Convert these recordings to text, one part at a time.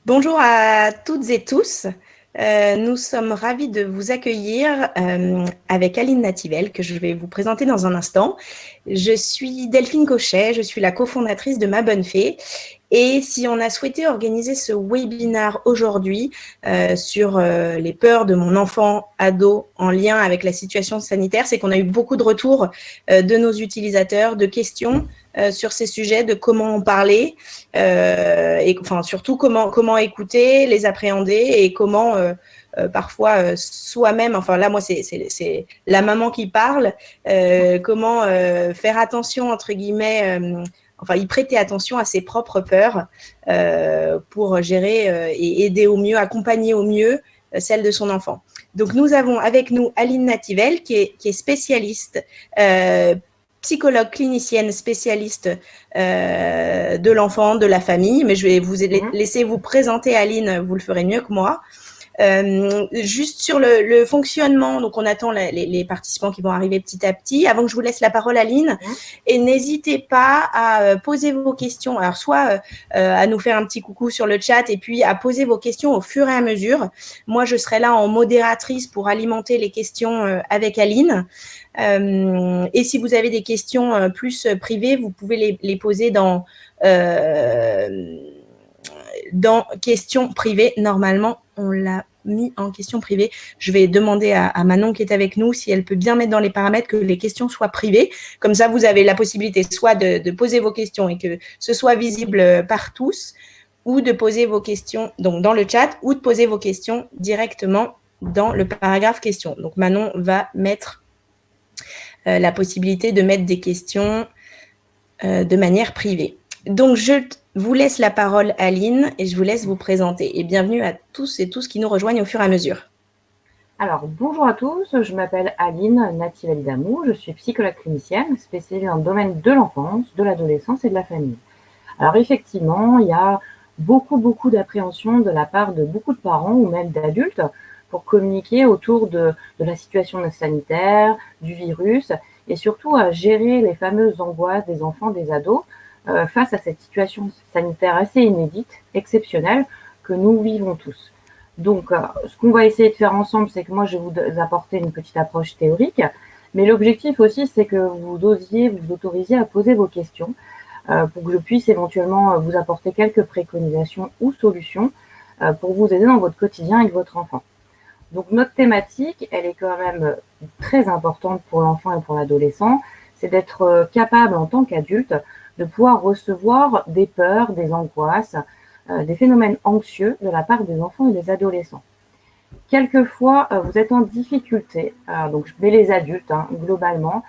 Bonjour à toutes et tous. Nous sommes ravis de vous accueillir avec Aline Nativelle, que je vais vous présenter dans un instant. Je suis Delphine Cochet, je suis la cofondatrice de Ma Bonne Fée. Et si on a souhaité organiser ce webinaire aujourd'hui sur les peurs de mon enfant ado en lien avec la situation sanitaire, c'est qu'on a eu beaucoup de retours de nos utilisateurs, de questions sur ces sujets, de comment en parler, et enfin surtout comment écouter, les appréhender et comment parfois soi-même, enfin là moi c'est la maman qui parle, comment faire attention entre guillemets, enfin y prêter attention à ses propres peurs pour gérer et aider au mieux, accompagner au mieux celle de son enfant. Donc nous avons avec nous Aline Nativelle qui est spécialiste psychologue clinicienne spécialiste de l'enfant, de la famille, mais je vais vous laisser vous présenter, Aline, vous le ferez mieux que moi. Juste sur le fonctionnement, donc on attend les participants qui vont arriver petit à petit. Avant que je vous laisse la parole, Aline, et n'hésitez pas à poser vos questions. Alors soit à nous faire un petit coucou sur le chat et puis à poser vos questions au fur et à mesure. Moi, je serai là en modératrice pour alimenter les questions avec Aline. Et si vous avez des questions plus privées, vous pouvez les poser dans questions privées. Normalement, on l'a mis en question privée. Je vais demander à Manon qui est avec nous si elle peut bien mettre dans les paramètres que les questions soient privées. Comme ça, vous avez la possibilité soit de poser vos questions et que ce soit visible par tous, ou de poser vos questions donc dans le chat, ou de poser vos questions directement dans le paragraphe question. Donc Manon va mettre la possibilité de mettre des questions de manière privée. Donc, je vous laisse la parole, Aline, et je vous laisse vous présenter. Et bienvenue à tous et tous qui nous rejoignent au fur et à mesure. Alors, bonjour à tous, je m'appelle Aline Nativelle Damou, je suis psychologue clinicienne spécialisée dans le domaine de l'enfance, de l'adolescence et de la famille. Alors, effectivement, il y a beaucoup d'appréhension de la part de beaucoup de parents ou même d'adultes pour communiquer autour de la situation sanitaire, du virus et surtout à gérer les fameuses angoisses des enfants, des ados face à cette situation sanitaire assez inédite, exceptionnelle que nous vivons tous. Donc, ce qu'on va essayer de faire ensemble, c'est que moi, je vais vous apporter une petite approche théorique, mais l'objectif aussi, c'est que vous osiez, vous autorisiez à poser vos questions pour que je puisse éventuellement vous apporter quelques préconisations ou solutions pour vous aider dans votre quotidien avec votre enfant. Donc, notre thématique, elle est quand même très importante pour l'enfant et pour l'adolescent, c'est d'être capable en tant qu'adulte de pouvoir recevoir des peurs, des angoisses, des phénomènes anxieux de la part des enfants et des adolescents. Quelquefois, vous êtes en difficulté, donc je mets les adultes globalement,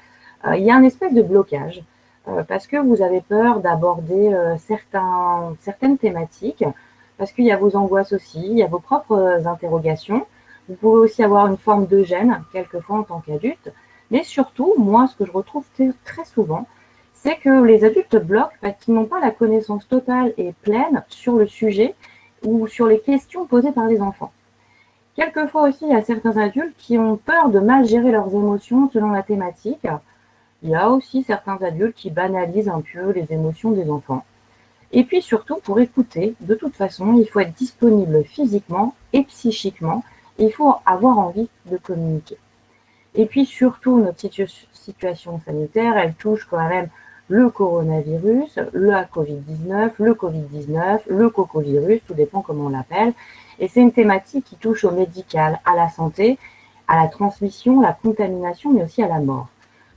il y a un espèce de blocage parce que vous avez peur d'aborder certaines thématiques, parce qu'il y a vos angoisses aussi, il y a vos propres interrogations. Vous pouvez aussi avoir une forme de gêne, quelquefois en tant qu'adulte, mais surtout, moi, ce que je retrouve très souvent, c'est que les adultes bloquent parce qu'ils n'ont pas la connaissance totale et pleine sur le sujet ou sur les questions posées par les enfants. Quelquefois aussi, il y a certains adultes qui ont peur de mal gérer leurs émotions selon la thématique. Il y a aussi certains adultes qui banalisent un peu les émotions des enfants. Et puis surtout, pour écouter, de toute façon, il faut être disponible physiquement et psychiquement. Et il faut avoir envie de communiquer. Et puis surtout, notre situation sanitaire, elle touche quand même le coronavirus, la Covid-19, le cocovirus, tout dépend comment on l'appelle. Et c'est une thématique qui touche au médical, à la santé, à la transmission, la contamination, mais aussi à la mort.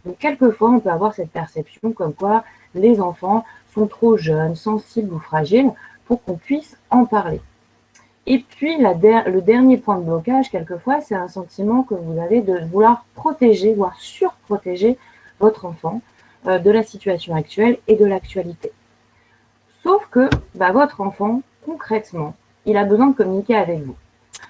Donc quelquefois, on peut avoir cette perception comme quoi les enfants sont trop jeunes, sensibles ou fragiles pour qu'on puisse en parler. Et puis, le dernier point de blocage, quelquefois, c'est un sentiment que vous avez de vouloir protéger, voire surprotéger votre enfant de la situation actuelle et de l'actualité. Sauf que votre enfant, concrètement, il a besoin de communiquer avec vous.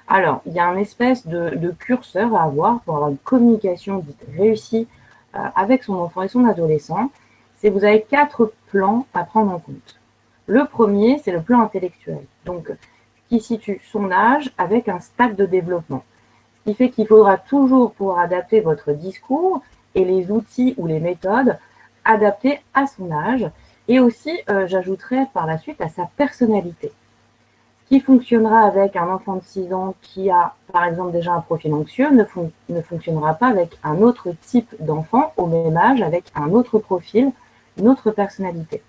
Alors, il y a un espèce de curseur à avoir pour avoir une communication dite réussie avec son enfant et son adolescent. C'est que vous avez 4 plans à prendre en compte. Le premier, c'est le plan intellectuel. Donc, qui situe son âge avec un stade de développement. Ce qui fait qu'il faudra toujours pouvoir adapter votre discours et les outils ou les méthodes adaptés à son âge et aussi, j'ajouterai par la suite, à sa personnalité. Ce qui fonctionnera avec un enfant de 6 ans qui a, par exemple, déjà un profil anxieux, ne fonctionnera pas avec un autre type d'enfant au même âge, avec un autre profil, une autre personnalité.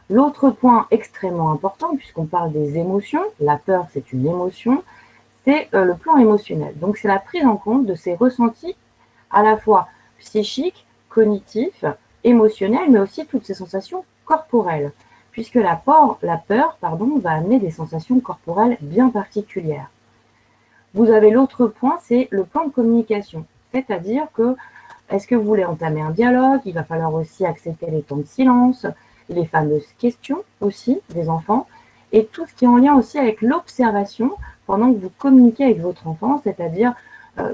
L'autre point extrêmement important, puisqu'on parle des émotions, la peur c'est une émotion, c'est le plan émotionnel. Donc c'est la prise en compte de ces ressentis à la fois psychiques, cognitifs, émotionnels, mais aussi toutes ces sensations corporelles, puisque la peur va amener des sensations corporelles bien particulières. Vous avez l'autre point, c'est le plan de communication, c'est-à-dire que est-ce que vous voulez entamer un dialogue? Il va falloir aussi accepter les temps de silence, les fameuses questions aussi des enfants, et tout ce qui est en lien aussi avec l'observation pendant que vous communiquez avec votre enfant, c'est-à-dire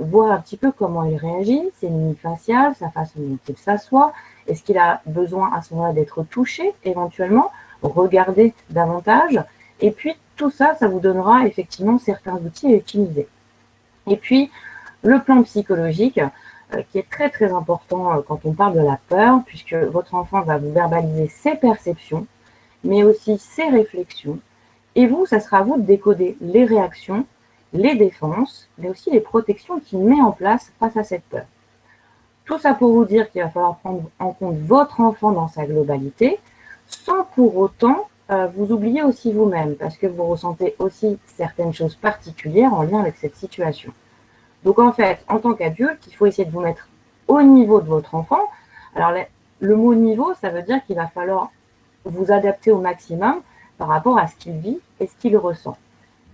voir un petit peu comment il réagit, ses mimiques faciales, sa façon dont il s'assoit, est-ce qu'il a besoin à ce moment-là d'être touché éventuellement, regarder davantage, et puis tout ça, ça vous donnera effectivement certains outils à utiliser. Et puis, le plan psychologique, qui est très très important quand on parle de la peur, puisque votre enfant va vous verbaliser ses perceptions, mais aussi ses réflexions. Et vous, ça sera à vous de décoder les réactions, les défenses, mais aussi les protections qu'il met en place face à cette peur. Tout ça pour vous dire qu'il va falloir prendre en compte votre enfant dans sa globalité, sans pour autant vous oublier aussi vous-même, parce que vous ressentez aussi certaines choses particulières en lien avec cette situation. Donc en fait, en tant qu'adulte, il faut essayer de vous mettre au niveau de votre enfant. Alors le mot niveau, ça veut dire qu'il va falloir vous adapter au maximum par rapport à ce qu'il vit et ce qu'il ressent.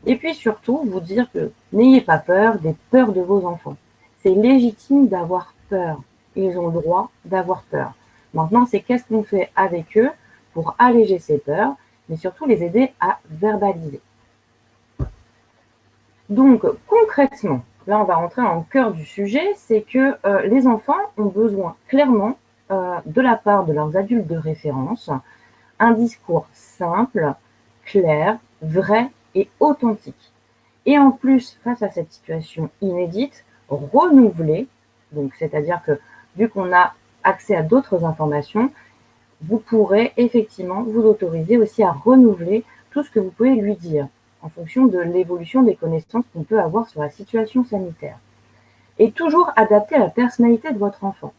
Et puis surtout, vous dire que n'ayez pas peur des peurs de vos enfants. C'est légitime d'avoir peur. Ils ont le droit d'avoir peur. Maintenant, c'est qu'est-ce qu'on fait avec eux pour alléger ces peurs, mais surtout les aider à verbaliser. Donc concrètement, là on va rentrer en cœur du sujet, c'est que les enfants ont besoin clairement de la part de leurs adultes de référence, un discours simple, clair, vrai et authentique. Et en plus, face à cette situation inédite, renouvelée, donc c'est-à-dire que vu qu'on a accès à d'autres informations, vous pourrez effectivement vous autoriser aussi à renouveler tout ce que vous pouvez lui dire en fonction de l'évolution des connaissances qu'on peut avoir sur la situation sanitaire. Et toujours adapté à la personnalité de votre enfant.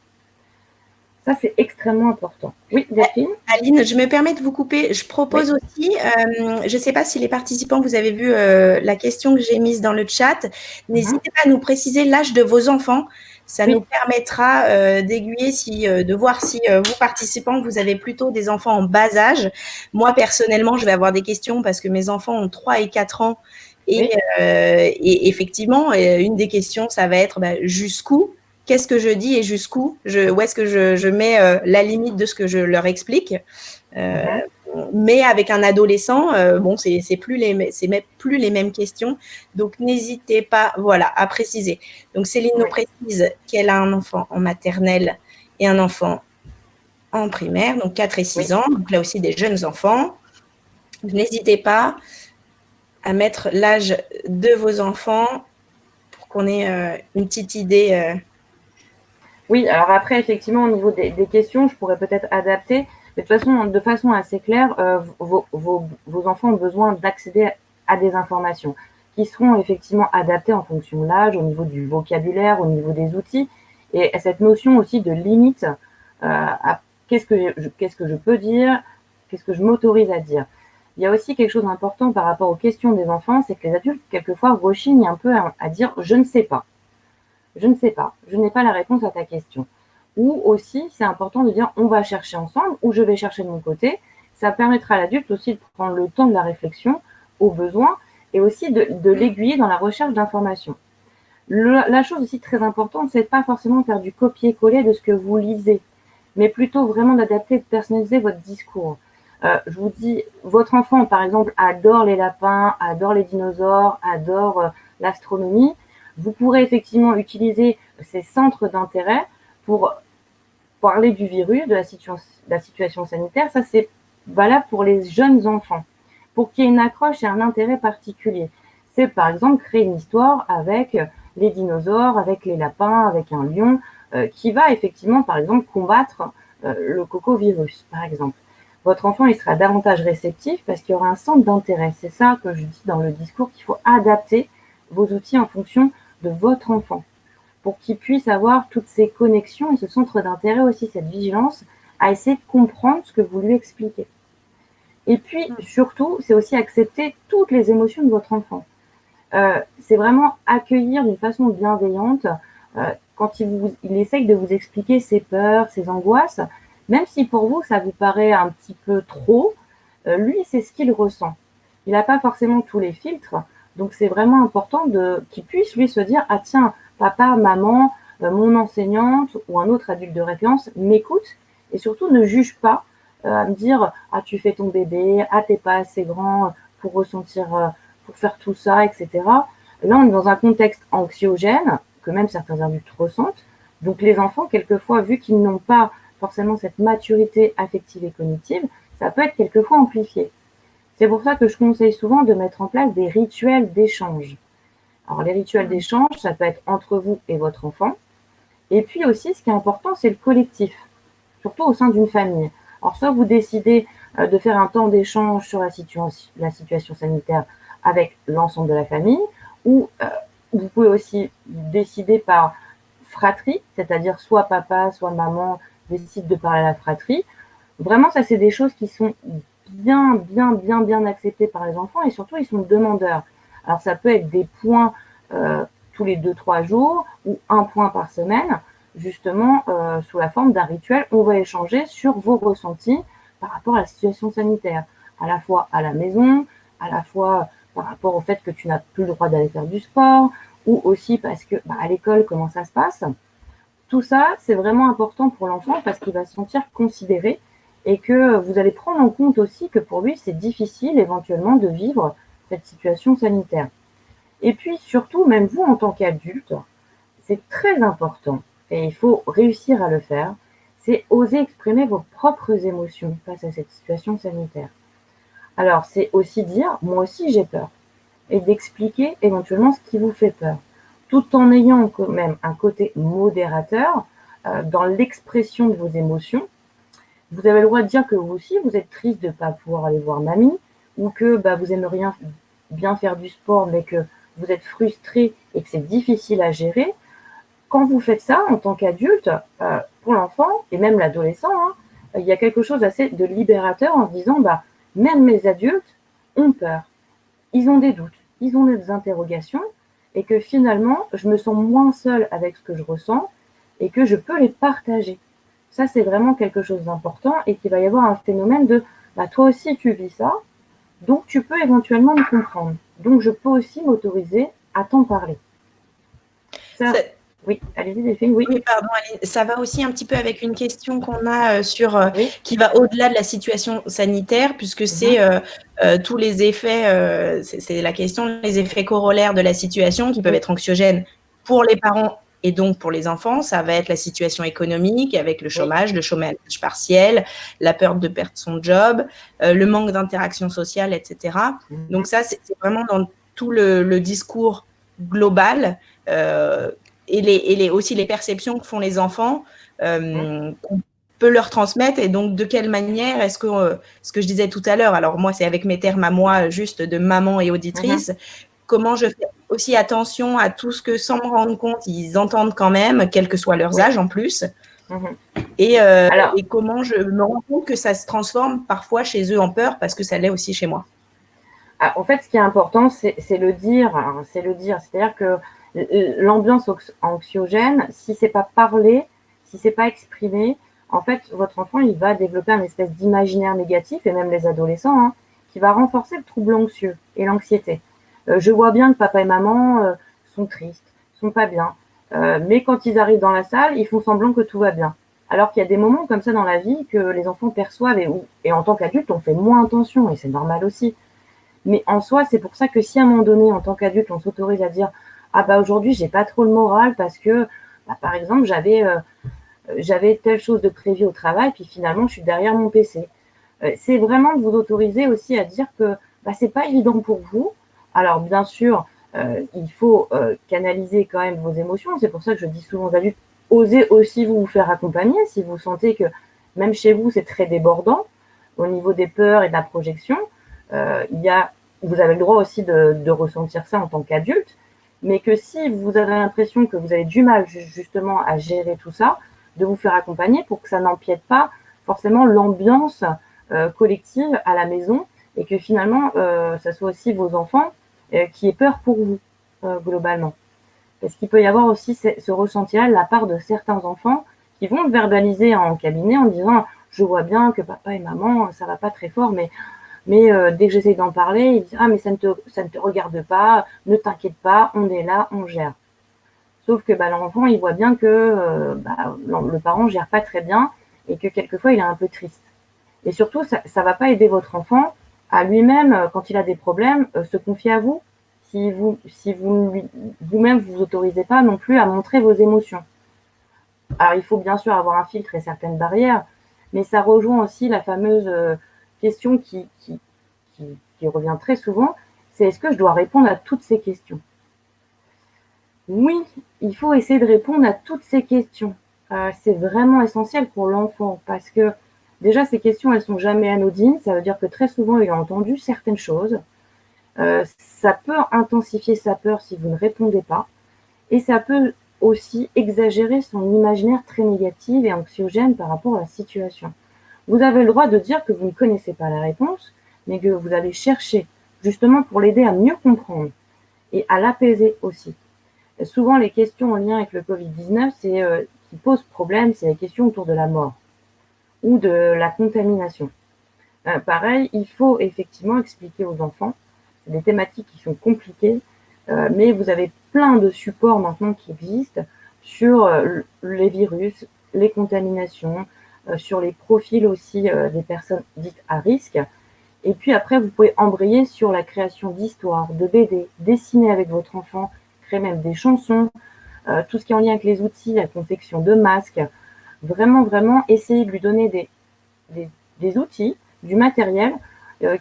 Ça, c'est extrêmement important. Oui, Delphine? Aline, je me permets de vous couper. Je propose aussi, je ne sais pas si les participants, vous avez vu la question que j'ai mise dans le chat. N'hésitez pas à nous préciser l'âge de vos enfants. Ça nous permettra d'aiguiller, de voir si vous participants, vous avez plutôt des enfants en bas âge. Moi, personnellement, je vais avoir des questions parce que mes enfants ont 3 et 4 ans. Et effectivement, une des questions, ça va être jusqu'où? Qu'est-ce que je dis et jusqu'où? Où est-ce que je mets la limite de ce que je leur explique? Mais avec un adolescent, bon, c'est même plus les mêmes questions. Donc, n'hésitez pas, voilà, à préciser. Donc, Céline nous précise qu'elle a un enfant en maternelle et un enfant en primaire, donc 4 et 6 ans. Donc, là aussi, des jeunes enfants. N'hésitez pas à mettre l'âge de vos enfants pour qu'on ait une petite idée. Oui, alors après, effectivement, au niveau des questions, je pourrais peut-être adapter. Mais de façon assez claire, vos enfants ont besoin d'accéder à des informations qui seront effectivement adaptées en fonction de l'âge, au niveau du vocabulaire, au niveau des outils, et cette notion aussi de limite à qu'est-ce que je peux dire, qu'est-ce que je m'autorise à dire. Il y a aussi quelque chose d'important par rapport aux questions des enfants, c'est que les adultes, quelquefois, rechignent un peu à dire « je ne sais pas ». Je ne sais pas, je n'ai pas la réponse à ta question. Ou aussi, c'est important de dire on va chercher ensemble ou je vais chercher de mon côté. Ça permettra à l'adulte aussi de prendre le temps de la réflexion au besoin et aussi de l'aiguiller dans la recherche d'informations. La chose aussi très importante, c'est de pas forcément faire du copier-coller de ce que vous lisez, mais plutôt vraiment d'adapter, de personnaliser votre discours. Je vous dis, votre enfant, par exemple, adore les lapins, adore les dinosaures, adore l'astronomie. Vous pourrez effectivement utiliser ces centres d'intérêt pour parler du virus, de la situation sanitaire. Ça, c'est valable pour les jeunes enfants. Pour qu'il y ait une accroche et un intérêt particulier. C'est par exemple créer une histoire avec les dinosaures, avec les lapins, avec un lion, qui va effectivement, par exemple, combattre le cocovirus, par exemple. votre enfant il sera davantage réceptif parce qu'il y aura un centre d'intérêt. C'est ça que je dis dans le discours, qu'il faut adapter vos outils en fonction de votre enfant pour qu'il puisse avoir toutes ces connexions et ce centre d'intérêt aussi, cette vigilance à essayer de comprendre ce que vous lui expliquez. Et puis, surtout, c'est aussi accepter toutes les émotions de votre enfant. C'est vraiment accueillir d'une façon bienveillante quand il essaye de vous expliquer ses peurs, ses angoisses, même si pour vous, ça vous paraît un petit peu trop, lui, c'est ce qu'il ressent. Il n'a pas forcément tous les filtres, donc c'est vraiment important qu'il puisse, lui, se dire « Ah tiens, papa, maman, mon enseignante ou un autre adulte de référence m'écoute » et surtout ne juge pas à me dire « Ah, tu fais ton bébé, ah, t'es pas assez grand pour ressentir, pour faire tout ça, etc. » Là, on est dans un contexte anxiogène que même certains adultes ressentent. Donc les enfants, quelquefois, vu qu'ils n'ont pas forcément cette maturité affective et cognitive, ça peut être quelquefois amplifié. C'est pour ça que je conseille souvent de mettre en place des rituels d'échange. Alors les rituels d'échange, ça peut être entre vous et votre enfant. Et puis aussi, ce qui est important, c'est le collectif, surtout au sein d'une famille. Alors soit vous décidez de faire un temps d'échange sur la situation sanitaire avec l'ensemble de la famille, ou vous pouvez aussi décider par fratrie, c'est-à-dire soit papa, soit maman décide de parler à la fratrie. Vraiment, ça, c'est des choses qui sont bien acceptées par les enfants et surtout, ils sont demandeurs. Alors, ça peut être des points tous les 2-3 jours ou un point par semaine, justement, sous la forme d'un rituel. On va échanger sur vos ressentis par rapport à la situation sanitaire, à la fois à la maison, à la fois par rapport au fait que tu n'as plus le droit d'aller faire du sport, ou aussi parce que à l'école, comment ça se passe. Tout ça, c'est vraiment important pour l'enfant parce qu'il va se sentir considéré et que vous allez prendre en compte aussi que pour lui, c'est difficile éventuellement de vivre cette situation sanitaire. Et puis surtout, même vous en tant qu'adulte, c'est très important et il faut réussir à le faire, c'est oser exprimer vos propres émotions face à cette situation sanitaire. Alors, c'est aussi dire, moi aussi j'ai peur, et d'expliquer éventuellement ce qui vous fait peur, tout en ayant quand même un côté modérateur dans l'expression de vos émotions. Vous avez le droit de dire que vous aussi, vous êtes triste de ne pas pouvoir aller voir mamie, ou que vous aimeriez bien faire du sport, mais que vous êtes frustré et que c'est difficile à gérer. Quand vous faites ça en tant qu'adulte, pour l'enfant et même l'adolescent, il y a quelque chose d'assez de libérateur en se disant même mes adultes ont peur, ils ont des doutes, ils ont des interrogations, et que finalement, je me sens moins seule avec ce que je ressens et que je peux les partager. Ça, c'est vraiment quelque chose d'important et qu'il va y avoir un phénomène de toi aussi, tu vis ça, donc tu peux éventuellement me comprendre. Donc, je peux aussi m'autoriser à t'en parler. Ça, oui, allez-y, Delphine, oui. Oui, pardon, Aline. Ça va aussi un petit peu avec une question qu'on a qui va au-delà de la situation sanitaire, puisque c'est tous les effets, c'est la question, les effets corollaires de la situation qui peuvent être anxiogènes pour les parents et donc pour les enfants. Ça va être la situation économique avec le chômage partiel, la peur de perdre son job, le manque d'interaction sociale, etc. Donc ça, c'est vraiment dans tout le discours global et aussi les perceptions que font les enfants qu'on peut leur transmettre. Et donc, de quelle manière est-ce que, ce que je disais tout à l'heure, alors moi, c'est avec mes termes à moi, juste de maman et auditrice, comment je fais aussi attention à tout ce que, sans me rendre compte, ils entendent quand même, quel que soit leurs âges en plus. Et comment je me rends compte que ça se transforme parfois chez eux en peur, parce que ça l'est aussi chez moi. En fait, ce qui est important, c'est le dire. C'est le dire. C'est-à-dire que l'ambiance anxiogène, si c'est pas parlé, si c'est pas exprimé, en fait, votre enfant, il va développer un espèce d'imaginaire négatif, et même les adolescents, qui va renforcer le trouble anxieux et l'anxiété. Je vois bien que papa et maman sont tristes, sont pas bien, mais quand ils arrivent dans la salle, ils font semblant que tout va bien. Alors qu'il y a des moments comme ça dans la vie que les enfants perçoivent et en tant qu'adulte, on fait moins attention, et c'est normal aussi. Mais en soi, c'est pour ça que si à un moment donné, en tant qu'adulte, on s'autorise à dire aujourd'hui, j'ai pas trop le moral parce que, par exemple, j'avais telle chose de prévu au travail, puis finalement, je suis derrière mon PC. C'est vraiment de vous autoriser aussi à dire que c'est pas évident pour vous. Alors, bien sûr, il faut canaliser quand même vos émotions. C'est pour ça que je dis souvent aux adultes, osez aussi vous faire accompagner si vous sentez que même chez vous, c'est très débordant. au niveau des peurs et de la projection, vous avez le droit aussi de ressentir ça en tant qu'adulte, mais que si vous avez l'impression que vous avez du mal justement à gérer tout ça, de vous faire accompagner pour que ça n'empiète pas forcément l'ambiance collective à la maison et que finalement, ça soit aussi vos enfants qui aient peur pour vous, globalement. Parce qu'il peut y avoir aussi ce ressenti-là de la part de certains enfants qui vont le verbaliser en cabinet en disant « je vois bien que papa et maman, ça va pas très fort, mais dès que j'essaie d'en parler, ils disent « ah mais ça ne te regarde pas, ne t'inquiète pas, on est là, on gère ». Sauf que l'enfant, il voit bien que le parent ne gère pas très bien et que quelquefois, il est un peu triste. Et surtout, ça ne va pas aider votre enfant à lui-même, quand il a des problèmes, se confier à vous, si vous-même, vous autorisez pas non plus à montrer vos émotions. Alors, il faut bien sûr avoir un filtre et certaines barrières, mais ça rejoint aussi la fameuse question qui revient très souvent, c'est est-ce que je dois répondre à toutes ces questions? Oui, il faut essayer de répondre à toutes ces questions. C'est vraiment essentiel pour l'enfant parce que déjà, ces questions, elles sont jamais anodines. Ça veut dire que très souvent, il a entendu certaines choses. Ça peut intensifier sa peur si vous ne répondez pas. Et ça peut aussi exagérer son imaginaire très négatif et anxiogène par rapport à la situation. Vous avez le droit de dire que vous ne connaissez pas la réponse, mais que vous allez chercher justement pour l'aider à mieux comprendre et à l'apaiser aussi. Souvent, les questions en lien avec le Covid-19 qui posent problème, c'est les questions autour de la mort ou de la contamination. Pareil, il faut effectivement expliquer aux enfants. C'est des thématiques qui sont compliquées, mais vous avez plein de supports maintenant qui existent sur les virus, les contaminations, sur les profils aussi des personnes dites à risque. Et puis après, vous pouvez embrayer sur la création d'histoires, de BD, dessiner avec votre enfant, créer même des chansons, tout ce qui est en lien avec les outils, la confection de masques. Vraiment, vraiment, essayer de lui donner des outils, du matériel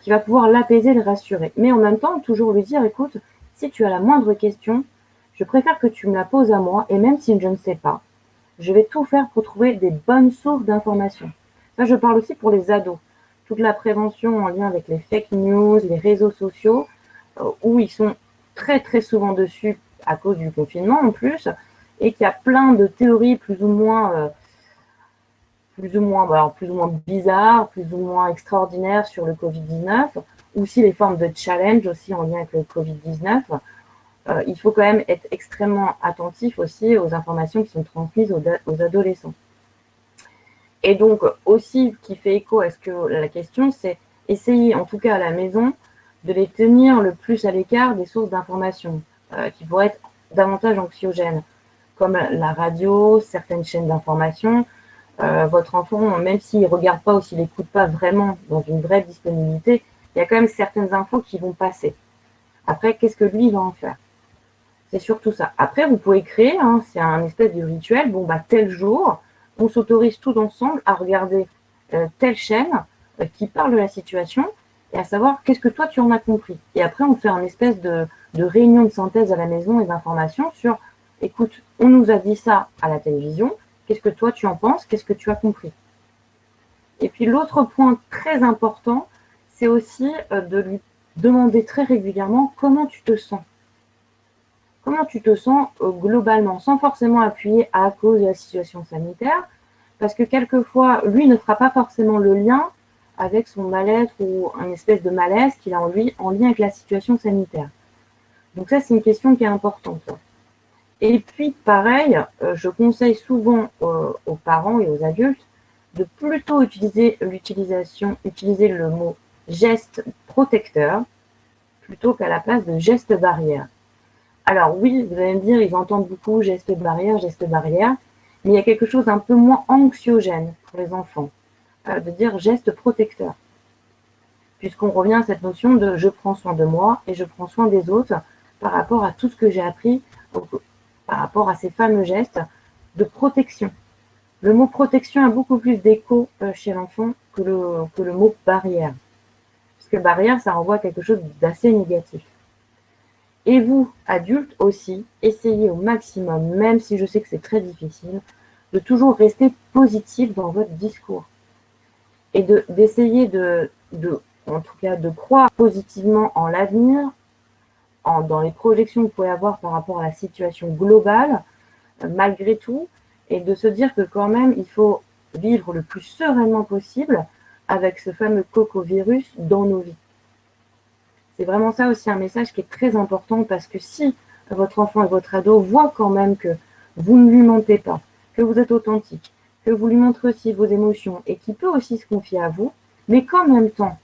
qui va pouvoir l'apaiser, le rassurer. Mais en même temps, toujours lui dire, écoute, si tu as la moindre question, je préfère que tu me la poses à moi, et même si je ne sais pas, je vais tout faire pour trouver des bonnes sources d'informations. Ça, je parle aussi pour les ados. Toute la prévention en lien avec les fake news, les réseaux sociaux, où ils sont très très souvent dessus à cause du confinement en plus, et qu'il y a plein de théories plus ou moins bizarres, plus ou moins extraordinaires sur le Covid-19, aussi les formes de challenge aussi en lien avec le Covid-19. Il faut quand même être extrêmement attentif aussi aux informations qui sont transmises aux adolescents. Et donc aussi, qui fait écho à ce que la question, c'est essayer, en tout cas à la maison, de les tenir le plus à l'écart des sources d'informations qui pourraient être davantage anxiogènes, comme la radio, certaines chaînes d'information. Votre enfant, même s'il ne regarde pas ou s'il n'écoute pas vraiment dans une vraie disponibilité, il y a quand même certaines infos qui vont passer. Après, qu'est-ce que lui va en faire? C'est surtout ça. Après, vous pouvez créer, c'est un espèce de rituel, tel jour, on s'autorise tous ensemble à regarder telle chaîne qui parle de la situation et à savoir qu'est-ce que toi tu en as compris. Et après, on fait une espèce de réunion de synthèse à la maison et d'information sur, écoute, on nous a dit ça à la télévision, qu'est-ce que toi tu en penses, qu'est-ce que tu as compris. Et puis l'autre point très important, c'est aussi de lui demander très régulièrement comment tu te sens. Comment tu te sens globalement, sans forcément appuyer à cause de la situation sanitaire, parce que quelquefois, lui ne fera pas forcément le lien avec son mal-être ou une espèce de malaise qu'il a en lui en lien avec la situation sanitaire. Donc ça, c'est une question qui est importante. Et puis, pareil, je conseille souvent aux parents et aux adultes de plutôt utiliser le mot geste protecteur plutôt qu'à la place de geste barrière. Alors oui, vous allez me dire, ils entendent beaucoup geste barrière, mais il y a quelque chose d'un peu moins anxiogène pour les enfants, de dire geste protecteur. Puisqu'on revient à cette notion de je prends soin de moi et je prends soin des autres par rapport à tout ce que j'ai appris, par rapport à ces fameux gestes de protection. Le mot protection a beaucoup plus d'écho chez l'enfant que le mot barrière. Parce que barrière, ça renvoie à quelque chose d'assez négatif. Et vous, adultes aussi, essayez au maximum, même si je sais que c'est très difficile, de toujours rester positif dans votre discours. et d'essayer en tout cas, de croire positivement en l'avenir, dans les projections que vous pouvez avoir par rapport à la situation globale, malgré tout, et de se dire que quand même, il faut vivre le plus sereinement possible avec ce fameux cocovirus dans nos vies. C'est vraiment ça aussi un message qui est très important, parce que si votre enfant et votre ado voient quand même que vous ne lui mentez pas, que vous êtes authentique, que vous lui montrez aussi vos émotions et qu'il peut aussi se confier à vous, mais qu'en même temps,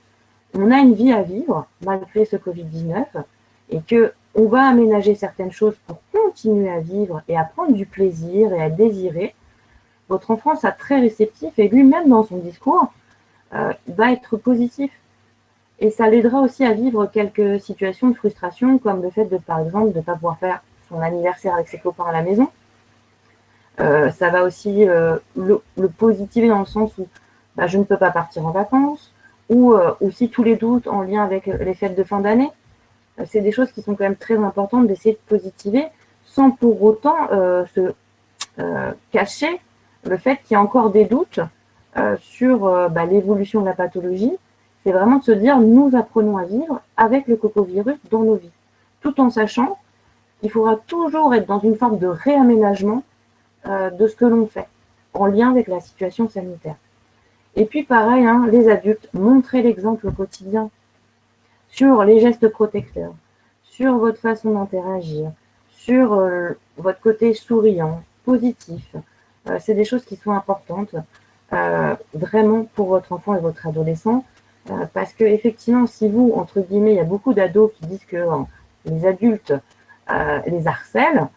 on a une vie à vivre malgré ce Covid-19 et qu'on va aménager certaines choses pour continuer à vivre et à prendre du plaisir et à désirer, votre enfant sera très réceptif et lui-même dans son discours va être positif. Et ça l'aidera aussi à vivre quelques situations de frustration, comme le fait de, par exemple, de ne pas pouvoir faire son anniversaire avec ses copains à la maison. Ça va aussi le positiver dans le sens où je ne peux pas partir en vacances, ou aussi tous les doutes en lien avec les fêtes de fin d'année. C'est des choses qui sont quand même très importantes d'essayer de positiver, sans pour autant se cacher le fait qu'il y a encore des doutes sur l'évolution de la pathologie. C'est vraiment de se dire, nous apprenons à vivre avec le cocovirus dans nos vies, tout en sachant qu'il faudra toujours être dans une forme de réaménagement de ce que l'on fait, en lien avec la situation sanitaire. Et puis pareil, les adultes, montrez l'exemple au quotidien sur les gestes protecteurs, sur votre façon d'interagir, sur votre côté souriant, positif. C'est des choses qui sont importantes vraiment pour votre enfant et votre adolescent, parce que effectivement, si vous, entre guillemets, il y a beaucoup d'ados qui disent que les adultes les harcèlent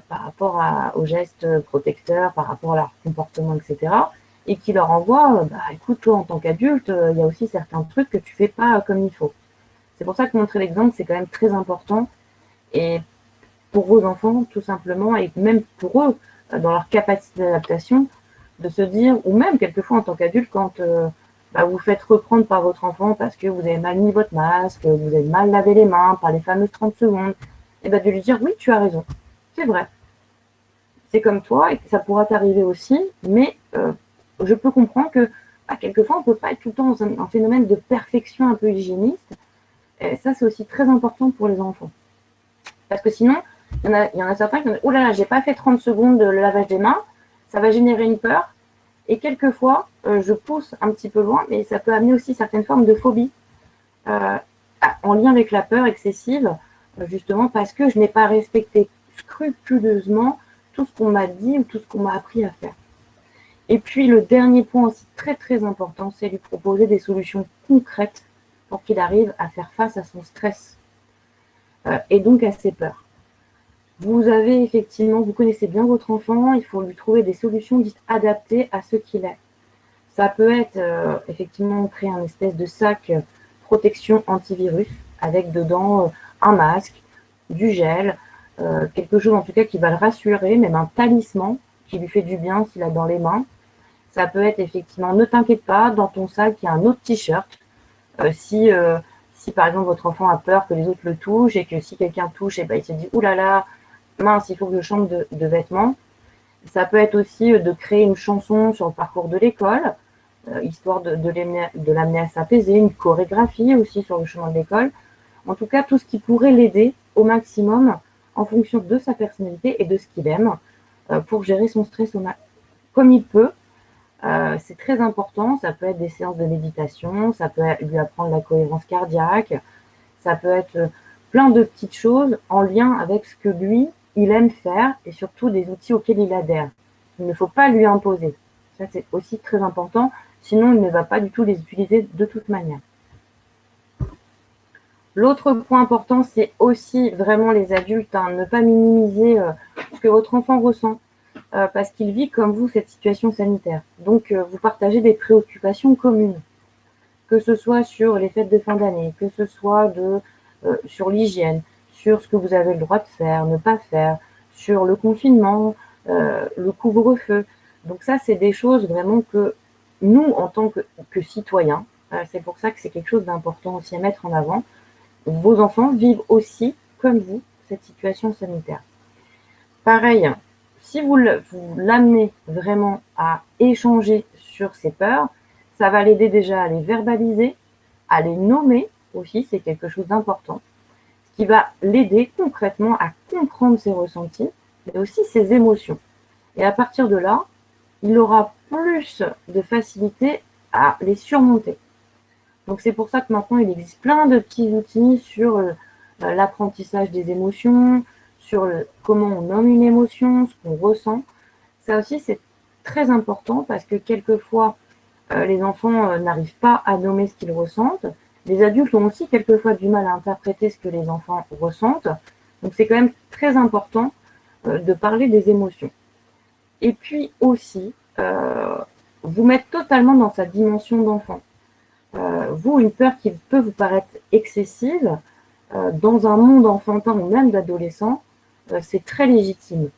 par rapport aux gestes protecteurs, par rapport à leur comportement, etc., et qui leur envoient, écoute, toi, en tant qu'adulte, il y a aussi certains trucs que tu fais pas comme il faut. C'est pour ça que montrer l'exemple, c'est quand même très important, et pour vos enfants, tout simplement, et même pour eux, dans leur capacité d'adaptation, de se dire, ou même quelquefois en tant qu'adulte, quand vous faites reprendre par votre enfant parce que vous avez mal mis votre masque, vous avez mal lavé les mains par les fameuses 30 secondes, et de lui dire, oui, tu as raison, c'est vrai. C'est comme toi, et ça pourra t'arriver aussi, mais je peux comprendre que quelquefois, on ne peut pas être tout le temps dans un phénomène de perfection un peu hygiéniste. Et ça, c'est aussi très important pour les enfants. Parce que sinon, il y en a certains qui disent « Oh là là, j'ai pas fait 30 secondes de lavage des mains, ça va générer une peur. » Et quelquefois, je pousse un petit peu loin, mais ça peut amener aussi certaines formes de phobie en lien avec la peur excessive, justement parce que je n'ai pas respecté scrupuleusement tout ce qu'on m'a dit ou tout ce qu'on m'a appris à faire. Et puis, le dernier point aussi très très important, c'est lui proposer des solutions concrètes pour qu'il arrive à faire face à son stress et donc à ses peurs. Vous avez effectivement, vous connaissez bien votre enfant, il faut lui trouver des solutions dites adaptées à ce qu'il est. Ça peut être effectivement créer un espèce de sac protection antivirus avec dedans un masque, du gel, quelque chose en tout cas qui va le rassurer, même un talisman qui lui fait du bien s'il a dans les mains. Ça peut être effectivement, ne t'inquiète pas, dans ton sac, il y a un autre t-shirt. Si par exemple votre enfant a peur que les autres le touchent et que si quelqu'un touche, il se dit « Ouh là là, mince, il faut que je change de vêtements ». Ça peut être aussi de créer une chanson sur le parcours de l'école, histoire de l'amener à s'apaiser, une chorégraphie aussi sur le chemin de l'école. En tout cas, tout ce qui pourrait l'aider au maximum en fonction de sa personnalité et de ce qu'il aime pour gérer son stress comme il peut. C'est très important, ça peut être des séances de méditation, ça peut lui apprendre la cohérence cardiaque, ça peut être plein de petites choses en lien avec ce que lui, il aime faire et surtout des outils auxquels il adhère. Il ne faut pas lui imposer. Ça, c'est aussi très important, sinon il ne va pas du tout les utiliser de toute manière. L'autre point important, c'est aussi vraiment les adultes, ne pas minimiser ce que votre enfant ressent. Parce qu'il vit comme vous cette situation sanitaire. Donc, vous partagez des préoccupations communes, que ce soit sur les fêtes de fin d'année, que ce soit sur l'hygiène, sur ce que vous avez le droit de faire, ne pas faire, sur le confinement, le couvre-feu. Donc ça, c'est des choses vraiment que nous, en tant que citoyens, c'est pour ça que c'est quelque chose d'important aussi à mettre en avant, vos enfants vivent aussi, comme vous, cette situation sanitaire. Pareil, si vous l'amenez vraiment à échanger sur ses peurs, Ça va l'aider déjà à les verbaliser, à les nommer aussi, c'est quelque chose d'important, ce qui va l'aider concrètement à comprendre ses ressentis, mais aussi ses émotions. Et à partir de là, il aura plus de facilité à les surmonter. Donc c'est pour ça que maintenant, il existe plein de petits outils sur l'apprentissage des émotions, sur comment on nomme une émotion, ce qu'on ressent. Ça aussi, c'est très important parce que quelquefois, les enfants n'arrivent pas à nommer ce qu'ils ressentent. Les adultes ont aussi quelquefois du mal à interpréter ce que les enfants ressentent. Donc c'est quand même très important de parler des émotions. Et puis aussi, vous mettre totalement dans sa dimension d'enfant. Vous, une peur qui peut vous paraître excessive, dans un monde enfantin ou même d'adolescent, c'est très légitime.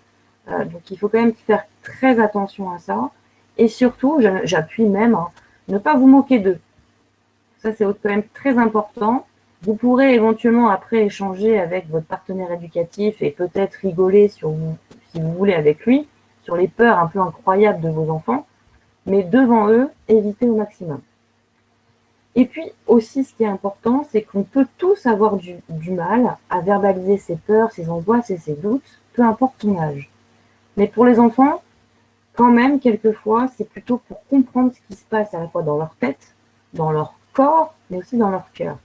Donc il faut quand même faire très attention à ça. Et surtout, j'appuie même, ne pas vous moquer d'eux. Ça, c'est quand même très important. Vous pourrez éventuellement après échanger avec votre partenaire éducatif et peut-être rigoler si vous voulez avec lui, sur les peurs un peu incroyables de vos enfants. Mais devant eux, évitez au maximum. Et puis aussi, ce qui est important, c'est qu'on peut tous avoir du mal à verbaliser ses peurs, ses angoisses et ses doutes, peu importe son âge. Mais pour les enfants, quand même, quelquefois, c'est plutôt pour comprendre ce qui se passe à la fois dans leur tête, dans leur corps, mais aussi dans leur cœur.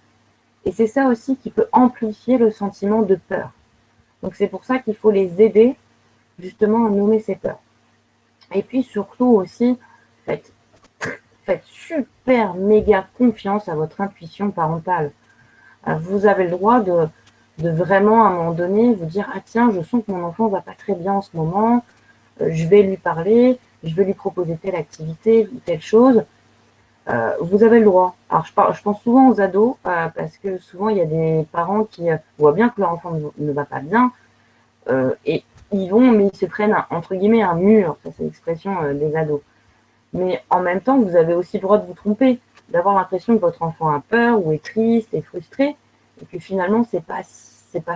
Et c'est ça aussi qui peut amplifier le sentiment de peur. Donc c'est pour ça qu'il faut les aider justement à nommer ces peurs. Et puis surtout aussi, faites super méga confiance à votre intuition parentale. Vous avez le droit de vraiment, à un moment donné, vous dire « Ah tiens, je sens que mon enfant va pas très bien en ce moment, je vais lui parler, je vais lui proposer telle activité ou telle chose. » Vous avez le droit. Alors, je pense souvent aux ados, parce que souvent, il y a des parents qui voient bien que leur enfant ne va pas bien, et ils vont, mais ils se prennent, entre guillemets, un mur. Ça, c'est l'expression des ados. Mais en même temps, vous avez aussi le droit de vous tromper, d'avoir l'impression que votre enfant a peur ou est triste et frustré, et que finalement, c'est pas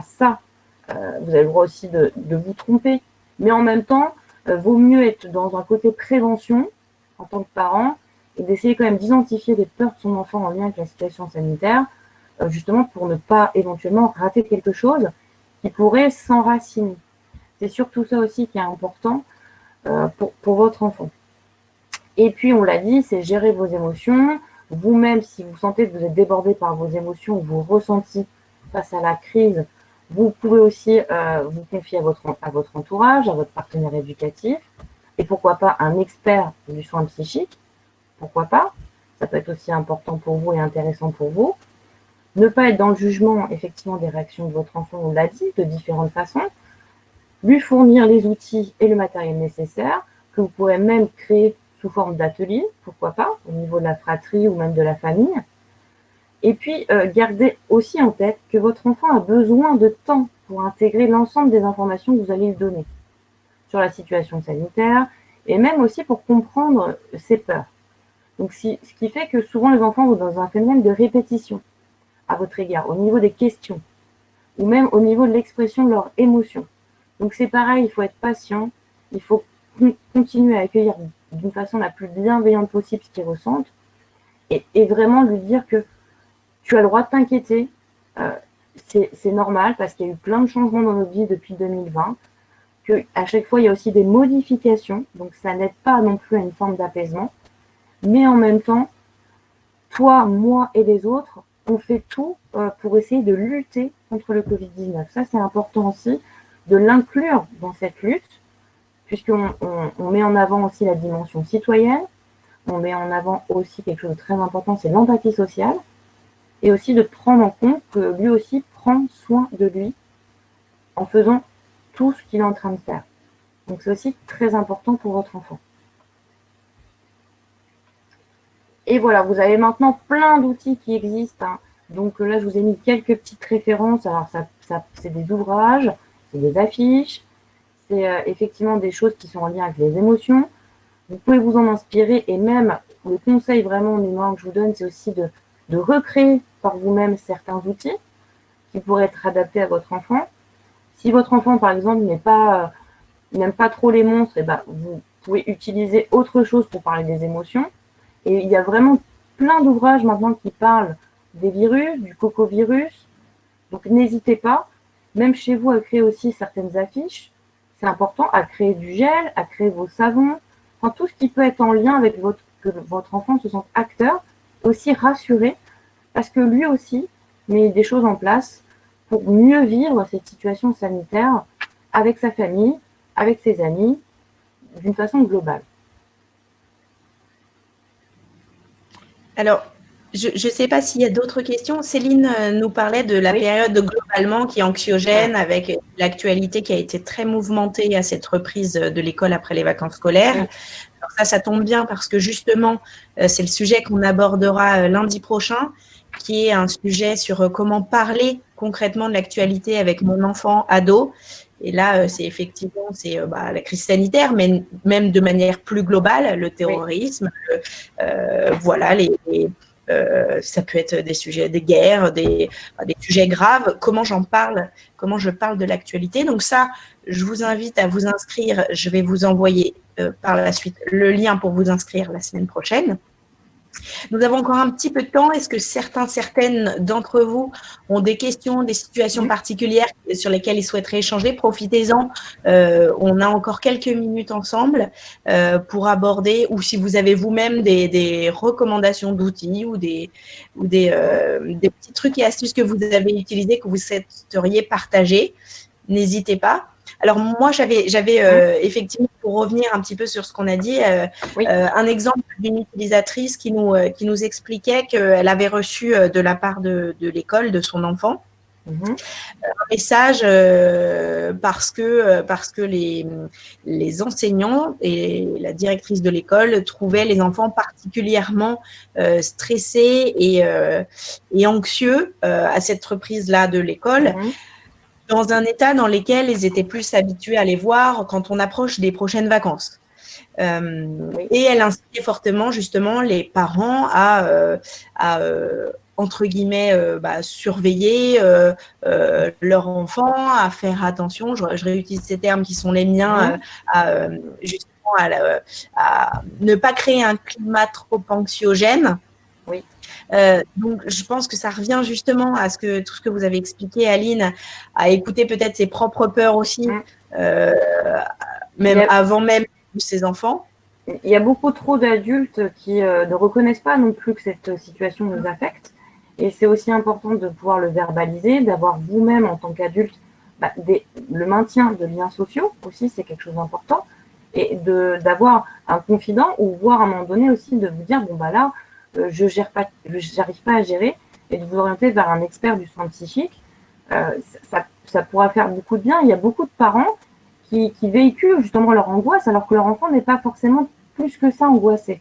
ça. Vous avez le droit aussi de vous tromper. Mais en même temps, vaut mieux être dans un côté prévention en tant que parent et d'essayer quand même d'identifier les peurs de son enfant en lien avec la situation sanitaire, justement pour ne pas éventuellement rater quelque chose qui pourrait s'enraciner. C'est surtout ça aussi qui est important pour votre enfant. Et puis, on l'a dit, c'est gérer vos émotions. Vous-même, si vous sentez que vous êtes débordé par vos émotions ou vos ressentis face à la crise, vous pouvez aussi vous confier à votre entourage, à votre partenaire éducatif, et pourquoi pas un expert du soin psychique. Pourquoi pas? Ça peut être aussi important pour vous et intéressant pour vous. Ne pas être dans le jugement, effectivement, des réactions de votre enfant, on l'a dit, de différentes façons. Lui fournir les outils et le matériel nécessaire, que vous pourrez même créer sous forme d'atelier, pourquoi pas, au niveau de la fratrie ou même de la famille. Et puis, gardez aussi en tête que votre enfant a besoin de temps pour intégrer l'ensemble des informations que vous allez lui donner sur la situation sanitaire et même aussi pour comprendre ses peurs. Donc, ce qui fait que souvent les enfants vont dans un phénomène de répétition à votre égard, au niveau des questions ou même au niveau de l'expression de leurs émotions. Donc, c'est pareil, il faut être patient, il faut continuer à accueillir d'une façon la plus bienveillante possible ce qu'ils ressentent et vraiment lui dire que tu as le droit de t'inquiéter, c'est normal parce qu'il y a eu plein de changements dans notre vie depuis 2020, qu'à chaque fois il y a aussi des modifications, donc ça n'aide pas non plus à une forme d'apaisement, mais en même temps, toi, moi et les autres, on fait tout pour essayer de lutter contre le Covid-19. Ça, c'est important aussi de l'inclure dans cette lutte, puisqu'on met en avant aussi la dimension citoyenne, on met en avant aussi quelque chose de très important, c'est l'empathie sociale, et aussi de prendre en compte que lui aussi prend soin de lui en faisant tout ce qu'il est en train de faire. Donc c'est aussi très important pour votre enfant. Et voilà, vous avez maintenant plein d'outils qui existent. Donc là, je vous ai mis quelques petites références. Alors c'est des ouvrages, c'est des affiches, c'est effectivement des choses qui sont en lien avec les émotions. Vous pouvez vous en inspirer et même, le conseil vraiment numéro 1 que je vous donne, c'est aussi de recréer par vous-même certains outils qui pourraient être adaptés à votre enfant. Si votre enfant, par exemple, n'aime pas trop les monstres, et ben, vous pouvez utiliser autre chose pour parler des émotions. Et il y a vraiment plein d'ouvrages maintenant qui parlent des virus, du cocovirus. Donc n'hésitez pas, même chez vous, à créer aussi certaines affiches. C'est important, à créer du gel, à créer vos savons, enfin, tout ce qui peut être en lien avec que votre enfant se sente acteur, aussi rassuré, parce que lui aussi met des choses en place pour mieux vivre cette situation sanitaire avec sa famille, avec ses amis, d'une façon globale. Alors, je ne sais pas s'il y a d'autres questions. Céline nous parlait de la période globalement qui est anxiogène avec l'actualité qui a été très mouvementée à cette reprise de l'école après les vacances scolaires. Alors ça tombe bien parce que justement, c'est le sujet qu'on abordera lundi prochain, qui est un sujet sur comment parler concrètement de l'actualité avec mon enfant ado. Et là, c'est effectivement la crise sanitaire, mais même de manière plus globale, le terrorisme, voilà, ça peut être des sujets, des guerres, des sujets graves. Comment j'en parle, comment je parle de l'actualité. Donc ça, je vous invite à vous inscrire. Je vais vous envoyer par la suite le lien pour vous inscrire la semaine prochaine. Nous avons encore un petit peu de temps. Est-ce que certaines d'entre vous ont des questions, des situations particulières sur lesquelles ils souhaiteraient échanger? Profitez-en. On a encore quelques minutes ensemble pour aborder, ou si vous avez vous-même des recommandations d'outils ou des petits trucs et astuces que vous avez utilisés, que vous souhaiteriez partager, n'hésitez pas. Alors moi, j'avais effectivement, pour revenir un petit peu sur ce qu'on a dit, un exemple d'une utilisatrice qui nous expliquait qu'elle avait reçu de la part de l'école de son enfant un message parce que les enseignants et la directrice de l'école trouvaient les enfants particulièrement stressés et anxieux à cette reprise-là de l'école. Dans un état dans lequel ils étaient plus habitués à les voir quand on approche des prochaines vacances. Et elle incitait fortement justement les parents à entre guillemets, surveiller leur enfant, à faire attention. Je réutilise ces termes qui sont les miens, justement à ne pas créer un climat trop anxiogène. Donc, je pense que ça revient justement à tout ce que vous avez expliqué, Aline, à écouter peut-être ses propres peurs aussi, avant même ses enfants. Il y a beaucoup trop d'adultes qui ne reconnaissent pas non plus que cette situation nous affecte. Et c'est aussi important de pouvoir le verbaliser, d'avoir vous-même en tant qu'adulte le maintien de liens sociaux aussi, c'est quelque chose d'important. Et d'avoir un confident ou voire à un moment donné aussi de vous dire, bon là, j'arrive pas à gérer, et de vous orienter vers un expert du soin psychique. Ça pourra faire beaucoup de bien. Il y a beaucoup de parents qui véhiculent justement leur angoisse alors que leur enfant n'est pas forcément plus que ça angoissé.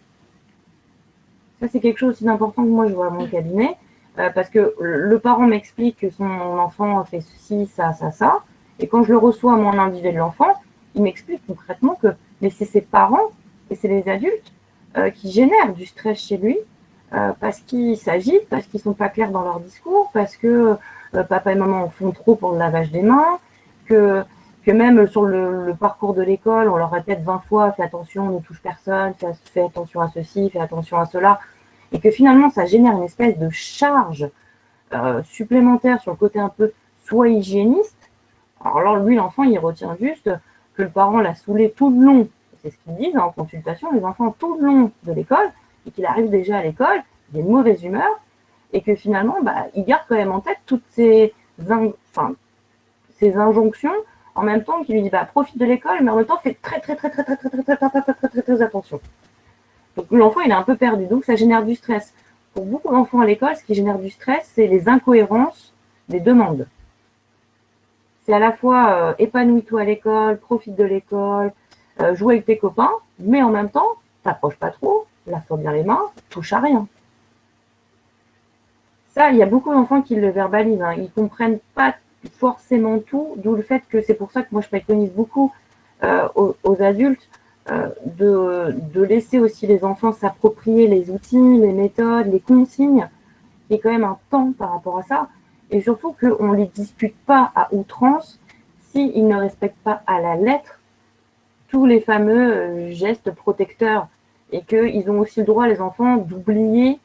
Ça, c'est quelque chose aussi d'important que moi je vois à mon cabinet, parce que le parent m'explique que son enfant fait ceci, ça, et quand je le reçois, moi, en individuel de l'enfant, il m'explique concrètement que c'est ses parents et c'est les adultes qui génèrent du stress chez lui, parce qu'ils s'agitent, parce qu'ils sont pas clairs dans leur discours, parce que papa et maman en font trop pour le lavage des mains, que même sur le parcours de l'école, on leur répète 20 fois, fais attention, ne touche personne, fais attention à ceci, fais attention à cela, et que finalement ça génère une espèce de charge supplémentaire sur le côté un peu soit hygiéniste. Alors là, lui, l'enfant, il retient juste que le parent l'a saoulé tout le long, c'est ce qu'ils disent en consultation, les enfants tout le long de l'école, et qu'il arrive déjà à l'école, il est de mauvaise humeur, et que finalement, il garde quand même en tête toutes ces injonctions, en même temps qu'il lui dit profite de l'école, mais en même temps fais très attention. Donc l'enfant il est un peu perdu, donc ça génère du stress. Pour beaucoup d'enfants à l'école, ce qui génère du stress, c'est les incohérences des demandes. C'est à la fois épanouis-toi à l'école, profite de l'école, joue avec tes copains, mais en même temps, t'approches pas trop, lave-toi bien les mains, touche à rien. Ça, il y a beaucoup d'enfants qui le verbalisent, ils comprennent pas forcément tout, d'où le fait que c'est pour ça que moi je préconise beaucoup aux adultes de laisser aussi les enfants s'approprier les outils, les méthodes, les consignes, qui est quand même un temps par rapport à ça, et surtout qu'on ne les dispute pas à outrance s'ils ne respectent pas à la lettre tous les fameux gestes protecteurs. et qu'ils ont aussi le droit, les enfants, d'oublier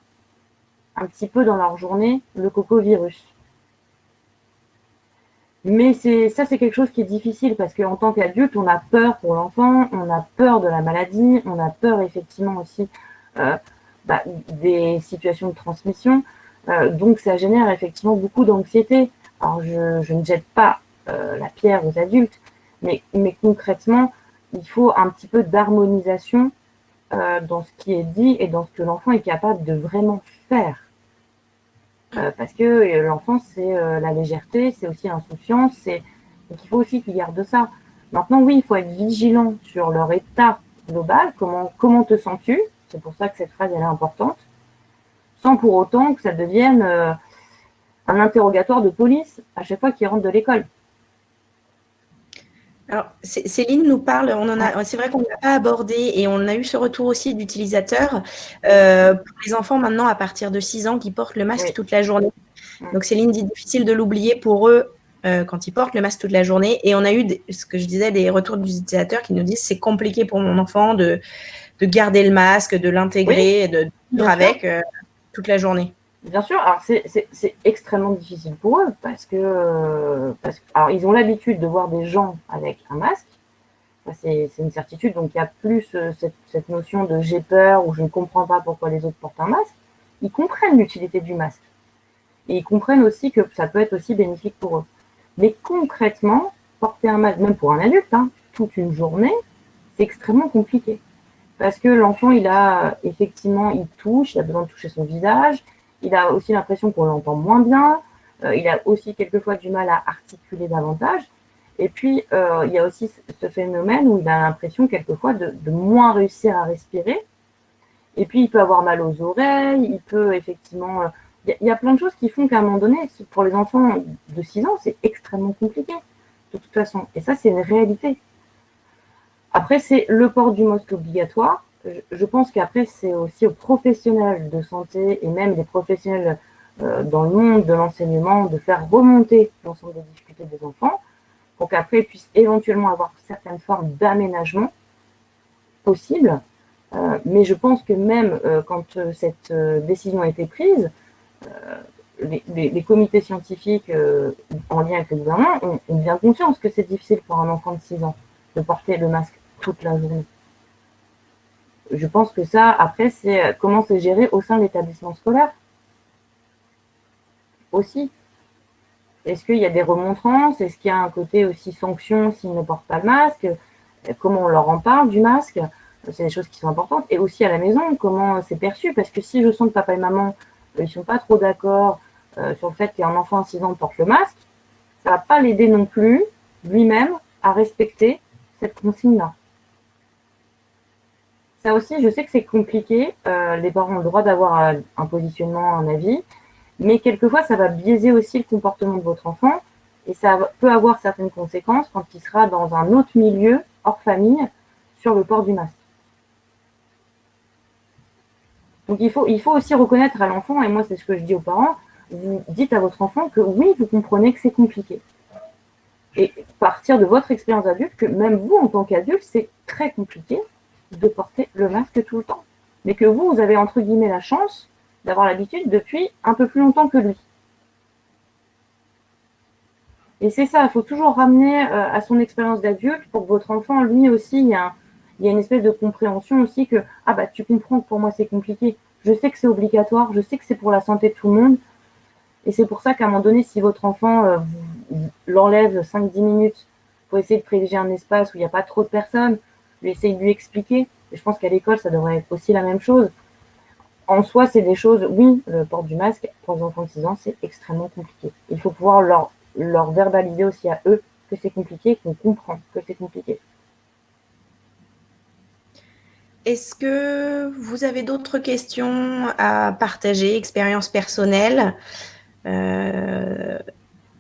un petit peu dans leur journée le cocovirus. Mais ça, c'est quelque chose qui est difficile parce qu'en tant qu'adulte, on a peur pour l'enfant, on a peur de la maladie, on a peur effectivement aussi des situations de transmission. Donc, ça génère effectivement beaucoup d'anxiété. Alors, je ne jette pas la pierre aux adultes, mais concrètement, il faut un petit peu d'harmonisation dans ce qui est dit et dans ce que l'enfant est capable de vraiment faire. Parce que l'enfant, c'est la légèreté, c'est aussi l'insouciance, donc il faut aussi qu'ils gardent ça. Maintenant, oui, il faut être vigilant sur leur état global, comment te sens-tu? C'est pour ça que cette phrase, elle est importante, sans pour autant que ça devienne un interrogatoire de police à chaque fois qu'ils rentrent de l'école. Alors, Céline nous parle, c'est vrai qu'on n'a pas abordé et on a eu ce retour aussi d'utilisateurs pour les enfants maintenant à partir de 6 ans qui portent le masque toute la journée. Donc Céline dit difficile de l'oublier pour eux quand ils portent le masque toute la journée. Et on a eu, ce que je disais, des retours d'utilisateurs qui nous disent c'est compliqué pour mon enfant de garder le masque, de l'intégrer, de vivre avec toute la journée. Bien sûr, alors c'est extrêmement difficile pour eux parce que alors ils ont l'habitude de voir des gens avec un masque, c'est une certitude, donc il y a plus cette notion de j'ai peur ou je ne comprends pas pourquoi les autres portent un masque. Ils comprennent l'utilité du masque et ils comprennent aussi que ça peut être aussi bénéfique pour eux. Mais concrètement, porter un masque, même pour un adulte, toute une journée, c'est extrêmement compliqué parce que l'enfant il a touche, il a besoin de toucher son visage. Il a aussi l'impression qu'on l'entend moins bien. Il a aussi quelquefois du mal à articuler davantage. Et puis, il y a aussi ce phénomène où il a l'impression quelquefois de moins réussir à respirer. Et puis, il peut avoir mal aux oreilles. Il peut effectivement... Il y a plein de choses qui font qu'à un moment donné, pour les enfants de 6 ans, c'est extrêmement compliqué, de toute façon. Et ça, c'est une réalité. Après, c'est le port du masque obligatoire. Je pense qu'après, c'est aussi aux professionnels de santé et même les professionnels dans le monde de l'enseignement de faire remonter l'ensemble des difficultés des enfants pour qu'après, ils puissent éventuellement avoir certaines formes d'aménagement possibles. Mais je pense que même quand cette décision a été prise, les comités scientifiques en lien avec le gouvernement ont bien conscience que c'est difficile pour un enfant de 6 ans de porter le masque toute la journée. Je pense que ça, après, c'est comment c'est géré au sein de l'établissement scolaire. Aussi. Est-ce qu'il y a des remontrances? Est-ce qu'il y a un côté aussi sanction s'ils ne portent pas le masque? Comment on leur en parle du masque? C'est des choses qui sont importantes. Et aussi à la maison, comment c'est perçu? Parce que si je sens que papa et maman, ils ne sont pas trop d'accord sur le fait qu'un enfant de 6 ans porte le masque, ça ne va pas l'aider non plus, lui-même, à respecter cette consigne-là. Ça aussi, je sais que c'est compliqué. Les parents ont le droit d'avoir un positionnement, un avis, mais quelquefois, ça va biaiser aussi le comportement de votre enfant et ça peut avoir certaines conséquences quand il sera dans un autre milieu, hors famille, sur le port du masque. Donc, il faut aussi reconnaître à l'enfant, et moi, c'est ce que je dis aux parents, vous dites à votre enfant que oui, vous comprenez que c'est compliqué. Et partir de votre expérience d'adulte, que même vous, en tant qu'adulte, c'est très compliqué de porter le masque tout le temps. Mais que vous avez, entre guillemets, la chance d'avoir l'habitude depuis un peu plus longtemps que lui. Et c'est ça, il faut toujours ramener à son expérience d'adulte pour que votre enfant, lui aussi, il y a une espèce de compréhension aussi que « Ah bah, tu comprends que pour moi, c'est compliqué. Je sais que c'est obligatoire, je sais que c'est pour la santé de tout le monde. » Et c'est pour ça qu'à un moment donné, si votre enfant l'enlève 5-10 minutes pour essayer de privilégier un espace où il n'y a pas trop de personnes, lui essayer de lui expliquer. Et je pense qu'à l'école, ça devrait être aussi la même chose. En soi, c'est des choses, oui, le port du masque pour les enfants de 6 ans, c'est extrêmement compliqué. Il faut pouvoir leur verbaliser aussi à eux que c'est compliqué, qu'on comprend que c'est compliqué. Est-ce que vous avez d'autres questions à partager, expériences personnelles?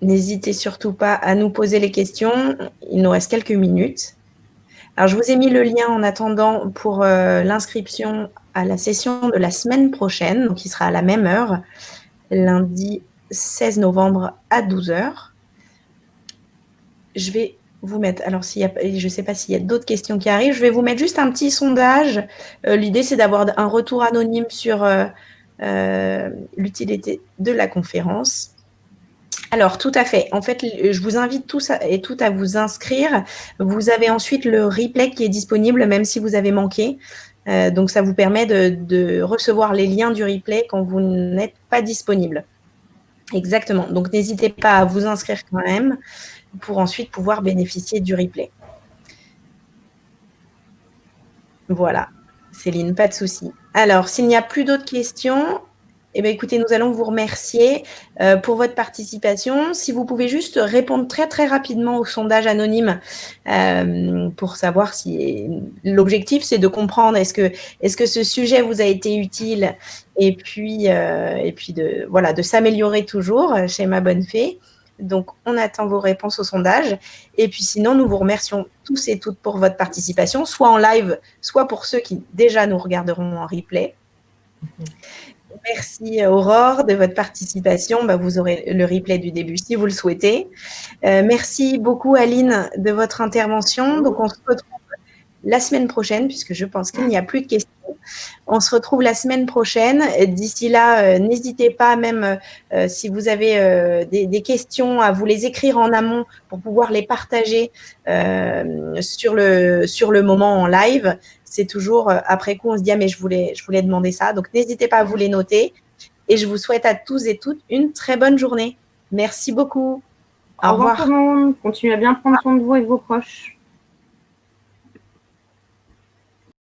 N'hésitez surtout pas à nous poser les questions. Il nous reste quelques minutes. Alors, je vous ai mis le lien en attendant pour l'inscription à la session de la semaine prochaine, donc qui sera à la même heure, lundi 16 novembre à 12h. Je vais vous mettre, alors je ne sais pas s'il y a d'autres questions qui arrivent, je vais vous mettre juste un petit sondage. L'idée, c'est d'avoir un retour anonyme sur l'utilité de la conférence. Alors, tout à fait. En fait, je vous invite tous et toutes à vous inscrire. Vous avez ensuite le replay qui est disponible, même si vous avez manqué. Donc, ça vous permet de recevoir les liens du replay quand vous n'êtes pas disponible. Exactement. Donc, n'hésitez pas à vous inscrire quand même pour ensuite pouvoir bénéficier du replay. Voilà, Céline, pas de souci. Alors, s'il n'y a plus d'autres questions, eh bien, écoutez, nous allons vous remercier pour votre participation. Si vous pouvez juste répondre très, très rapidement au sondage anonyme pour savoir si l'objectif, c'est de comprendre est-ce que ce sujet vous a été utile et puis de s'améliorer toujours chez Ma Bonne Fée. Donc, on attend vos réponses au sondage. Et puis sinon, nous vous remercions tous et toutes pour votre participation, soit en live, soit pour ceux qui déjà nous regarderont en replay. Merci Aurore de votre participation. Vous aurez le replay du début si vous le souhaitez. Merci beaucoup Aline de votre intervention. Donc on se retrouve la semaine prochaine puisque je pense qu'il n'y a plus de questions. On se retrouve la semaine prochaine. D'ici là, n'hésitez pas, même si vous avez des questions, à vous les écrire en amont pour pouvoir les partager sur le moment en live. C'est toujours après coup, on se dit, ah, mais je voulais demander ça. Donc, n'hésitez pas à vous les noter. Et je vous souhaite à tous et toutes une très bonne journée. Merci beaucoup. Au revoir tout le monde. Continuez à bien prendre soin de vous et de vos proches.